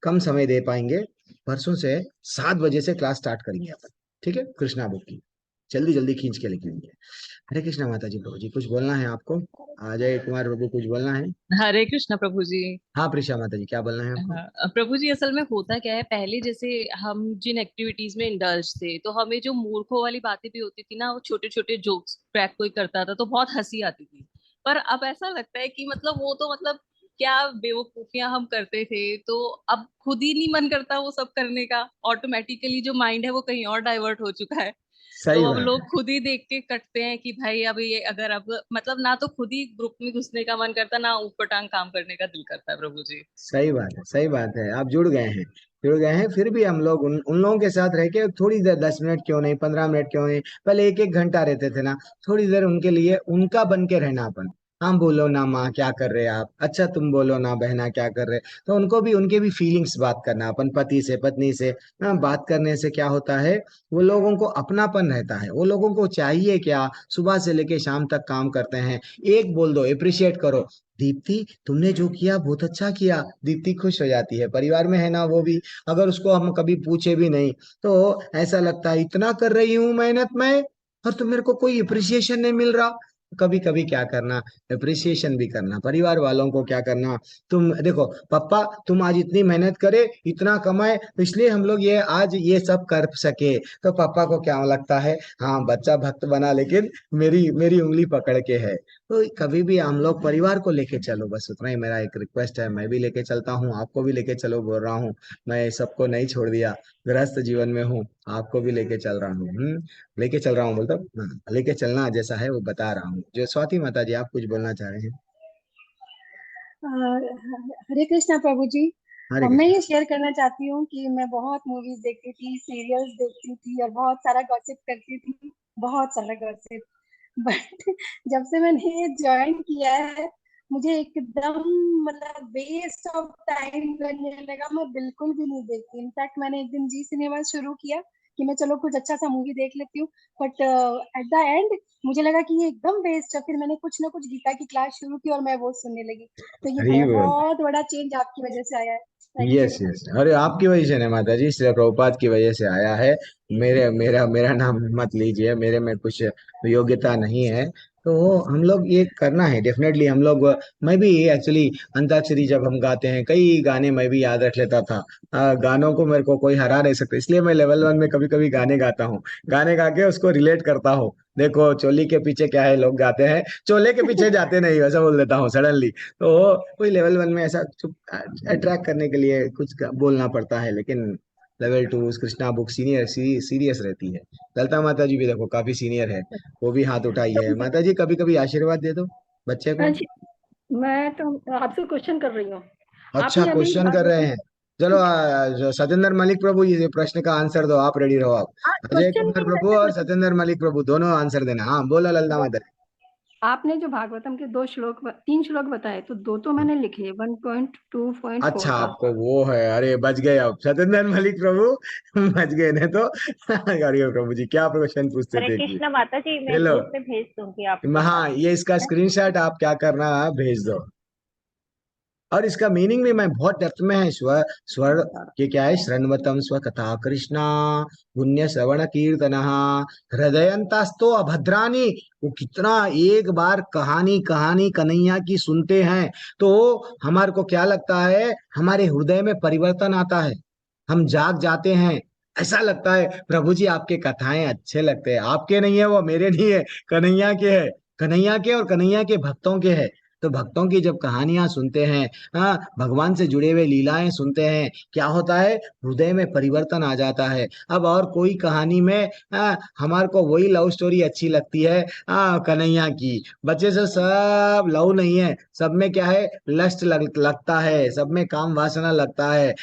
कम समय दे पाएंगे, परसों से 7 बजे से क्लास स्टार्ट करेंगे अपन, ठीक है? कृष्णा बुक की जल्दी जल्दी खींच के लिखेंगे। हरे कृष्णा माता जी। प्रभु जी कुछ बोलना है आपको? अजय कुमार प्रभु कुछ बोलना है? हरे कृष्णा प्रभु जी। हाँ प्रिशा माता जी, क्या बोलना है आपको? हाँ, प्रभु जी असल में होता क्या है, पहले जैसे हम जिन एक्टिविटीज में इंडल्ज थे, तो हमें जो मूर्खों वाली बातें भी होती थी ना, वो छोटे छोटे जोक्स क्रैक कोई करता था तो बहुत हंसी आती थी। पर अब ऐसा लगता है कि मतलब वो तो मतलब क्या बेवकूफियां हम करते थे, तो अब खुद ही नहीं मन करता वो सब करने का। ऑटोमेटिकली जो माइंड है वो कहीं और डाइवर्ट हो चुका है। तो सही अब बात लोग है। खुद ही देख के कटते हैं कि भाई अब ये अगर अब मतलब ना तो खुद ही ग्रुप में घुसने का मन करता, ना ऊपर टांग काम करने का दिल करता है प्रभु जी। सही बात है, सही बात है। आप जुड़ गए हैं, फिर भी हम लोग उन उन लोगों के साथ रह के थोड़ी देर, 10 मिनट क्यों नहीं, 15 मिनट क्यों नहीं, पहले एक एक घंटा रहते थे ना, थोड़ी देर उनके लिए उनका बन के रहना अपन। हाँ बोलो ना माँ क्या कर रहे आप, अच्छा तुम बोलो ना बहना क्या कर रहे। तो उनको भी, उनके भी फीलिंग्स बात करना, अपन पति से पत्नी से हाँ, बात करने से क्या होता है, वो लोगों को अपनापन रहता है। वो लोगों को चाहिए क्या, सुबह से लेके शाम तक काम करते हैं, एक बोल दो, अप्रिशिएट करो, दीप्ति तुमने जो किया बहुत अच्छा किया, दीप्ति खुश हो जाती है। परिवार में है ना वो भी, अगर उसको हम कभी पूछे भी नहीं तो ऐसा लगता है इतना कर रही हूँ मेहनत में और तुम मेरे को कोई अप्रिसिएशन नहीं मिल रहा। कभी कभी क्या करना, अप्रिसिएशन भी करना, परिवार वालों को क्या करना, तुम देखो पापा तुम आज इतनी मेहनत करे, इतना कमाए, तो इसलिए हम लोग ये आज ये सब कर सके। तो पापा को क्या लगता है, हाँ बच्चा भक्त बना लेकिन मेरी मेरी उंगली पकड़ के है। तो कभी भी हम लोग परिवार को लेके चलो, बस उतना ही मेरा एक रिक्वेस्ट है। मैं भी लेके चलता हूँ, आपको भी लेके चलो बोल रहा हूँ। मैं सबको नहीं छोड़ दिया, गृहस्थ जीवन में हूँ, आपको भी लेके चल रहा हूँ। लेके चल रहा हूँ बोलता लेके चलना जैसा है वो बता रहा हूँ। जो स्वाति माता जी आप कुछ बोलना चाह रहे हैं? हरे कृष्णा प्रभु जी। हरे मैं कृष्ण। ये शेयर करना चाहती हूँ कि मैं बहुत मूवीज देखती थी, सीरियल्स देखती थी और बहुत सारा गॉसिप करती थी, बहुत सारा गॉसिप। बट जब से मैंने ये ज्वाइन किया है, मुझे एकदम मतलब वेस्ट ऑफ टाइम लगने लगा। मैं बिल्कुल भी नहीं देखती। इनफैक्ट मैंने एक दिन जी सिनेमा शुरू किया कि मैं चलो कुछ अच्छा सा मूवी देख लेती हूँ, बट एट द एंड मुझे लगा कि ये एकदम वेस्ट है। फिर मैंने कुछ ना कुछ गीता की क्लास शुरू की और मैं वो सुनने लगी। तो ये हरी बोल। बहुत बड़ा चेंज आपकी वजह से आया है। Thank yes you. यस, अरे आपकी वजह से नहीं माता जी, श्री प्रभुपाद की वजह से आया है। मेरे मेरा मेरा नाम मत लीजिए, मेरे में कुछ योग्यता नहीं है। तो हम लोग ये करना है डेफिनेटली। हम लोग, मैं भी एक्चुअली अंताक्षरी जब हम गाते हैं, कई गाने मैं भी याद रख लेता था। गानों को मेरे को कोई हरा नहीं सकता, इसलिए मैं लेवल 1 में कभी कभी गाने गाता हूँ। गाने गा के उसको रिलेट करता हूँ। देखो चोली के पीछे क्या है, लोग गाते हैं चोले के पीछे जाते नहीं, वैसा बोल देता हूँ सडनली। तो कोई लेवल 1 में ऐसा चुप अट्रैक्ट करने के लिए कुछ बोलना पड़ता है, लेकिन लेवल 2 कृष्णा बुक सीरियस रहती है। ललिता माता जी भी देखो काफी सीनियर है, वो भी हाथ उठाई है। माता जी कभी कभी आशीर्वाद दे दो बच्चे को। अच्छा, मैं तो आपसे क्वेश्चन कर रही हूँ। अच्छा आपने अभी क्वेश्चन कर रहे भागवतम। हैं। चलो सत्येंद्र मलिक प्रभु ये प्रश्न का आंसर दो, आप रेडी रहो। आप अजय क्वेश्चन कुमार नहीं प्रभु वैसे और बता। सत्येंद्र मलिक प्रभु दोनों आंसर देना। हाँ बोलो ललिता माता जी। आपने जो भागवतम के 3 श्लोक बताए, तो 2 तो मैंने लिखे, 1.2.4 अच्छा का। आपको वो है, अरे बच गए अब सत्येंद्र मलिक प्रभु बच गए नहीं तो। अरे प्रभु जी क्या क्वेश्चन पूछते हरे थे कि, कृष्णा माता जी, मैं हेलो, ग्रुप में भेज दूंगी आपके पास। हाँ ये इसका स्क्रीनशॉट आप क्या करना भेज दो। और इसका मीनिंग भी मैं बहुत डेप्थ में है। स्वर ये क्या है, श्रृणवतम स्व कथा कृष्णा पुण्य श्रवण कीर्तन हृदयंतास्तो अभद्रानी। वो कितना एक बार कहानी कहानी कन्हैया की सुनते हैं तो हमारे को क्या लगता है, हमारे हृदय में परिवर्तन आता है, हम जाग जाते हैं। ऐसा लगता है प्रभु जी आपके कथाएं अच्छे लगते हैं, आपके नहीं है वो, मेरे नहीं है, कन्हैया के है, कन्हैया के और कन्हैया के भक्तों के है। तो भक्तों की जब कहानियां सुनते हैं, हाँ भगवान से जुड़े हुए लीलाएं सुनते हैं, क्या होता है, हृदय में परिवर्तन आ जाता है। अब और कोई कहानी में हमारे को वही लव स्टोरी अच्छी लगती है, कन्हैया की। बच्चे से सब लव नहीं है, सब में क्या है, लस्ट लगता है, सब में काम वासना लगता है।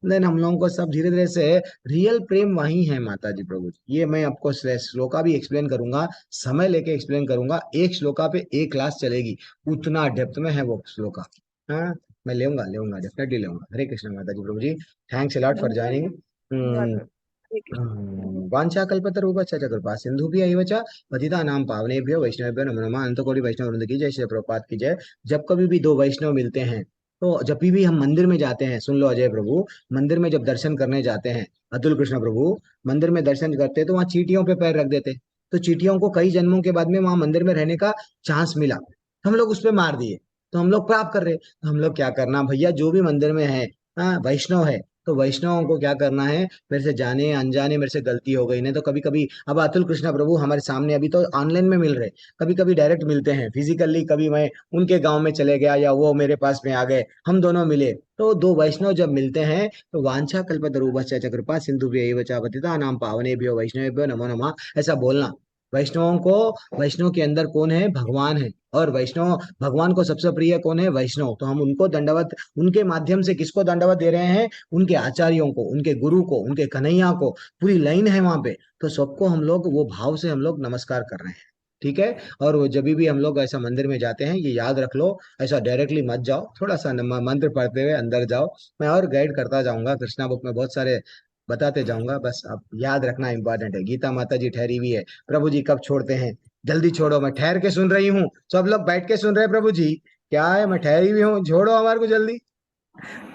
देन हम लोगों को सब धीरे धीरे से रियल प्रेम वही है माता जी प्रभु जी। ये मैं आपको श्लोका भी एक्सप्लेन करूंगा, समय लेके एक्सप्लेन करूंगा, एक श्लोका पे एक क्लास चलेगी, उतना डेप्थ में है वो श्लोका। हाँ मैं लेऊंगा लेऊंगा डेफिनेटली लेऊंगा। हरे कृष्ण माता जी प्रभु जी, थैंक्स अलॉट फॉर धन्यवाद। ज्वाइनिंग। धन्यवाद। हरे कृष्ण। वाञ्छाकल्पतरूपश्च च कृपा सिन्धुभ्य एव च पतितानां पावनेभ्यो वैष्णवेभ्यो नमो नमः। अनंत कोटि वैष्णव वृंद की जय, श्री प्रभुपाद की जय। जब कभी भी दो वैष्णव मिलते हैं, तो जब भी हम मंदिर में जाते हैं, सुन लो अजय प्रभु, मंदिर में जब दर्शन करने जाते हैं, अतुल कृष्ण प्रभु, मंदिर में दर्शन करते हैं तो वहाँ चींटियों पे पैर रख देते। तो चींटियों को कई जन्मों के बाद में वहां मंदिर में रहने का चांस मिला, हम लोग उस पे मार दिए, तो हम लोग पाप कर रहे। तो हम लोग क्या करना भैया, जो भी मंदिर में है, हाँ वैष्णव है, तो वैष्णवों को क्या करना है, मेरे से जाने अनजाने मेरे से गलती हो गई, नहीं तो कभी कभी अब अतुल कृष्णा प्रभु हमारे सामने अभी तो ऑनलाइन में मिल रहे, कभी कभी डायरेक्ट मिलते हैं फिजिकली, कभी मैं उनके गांव में चले गया या वो मेरे पास में आ गए, हम दोनों मिले, तो दो वैष्णव जब मिलते हैं तो वांछा कल्पतरुभ्यश्च च कृपा सिंधुभ्यैव च पतितानां पावनेभ्यो वैष्णवेभ्यो नमो नमः, ऐसा बोलना। वैष्णवों को, वैष्णव के अंदर कौन है, भगवान है, और वैष्णव भगवान को सबसे प्रिय कौन है, वैष्णव, तो हम उनको दंडवत, उनके माध्यम से किसको दंडवत दे रहे हैं, उनके आचार्यों को, उनके गुरु को, उनके कन्हैया को, पूरी लाइन है वहां पे, तो सबको हम लोग वो भाव से हम लोग नमस्कार कर रहे हैं। ठीक है। और वो जब भी हम लोग ऐसा मंदिर में जाते हैं, ये याद रख लो, ऐसा डायरेक्टली मत जाओ, थोड़ा सा मंत्र पढ़ते हुए अंदर जाओ। मैं और गाइड करता जाऊंगा, कृष्णा बुक में बहुत सारे बताते जाऊंगा, बस अब याद रखना इंपॉर्टेंट है। गीता माता जी ठहरी हुई है, प्रभु जी कब छोड़ते हैं, जल्दी छोड़ो, मैं ठहर के सुन रही हूँ, सब लोग बैठ के सुन रहे हैं, प्रभु जी क्या है, मैं ठहरी हुई हूँ, छोड़ो हमारे को जल्दी।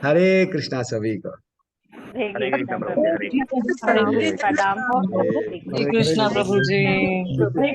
हरे कृष्णा सभी को। हरे कृष्णा प्रभु जी, हरे प्रणाम हो। हरे कृष्णा प्रभु जी।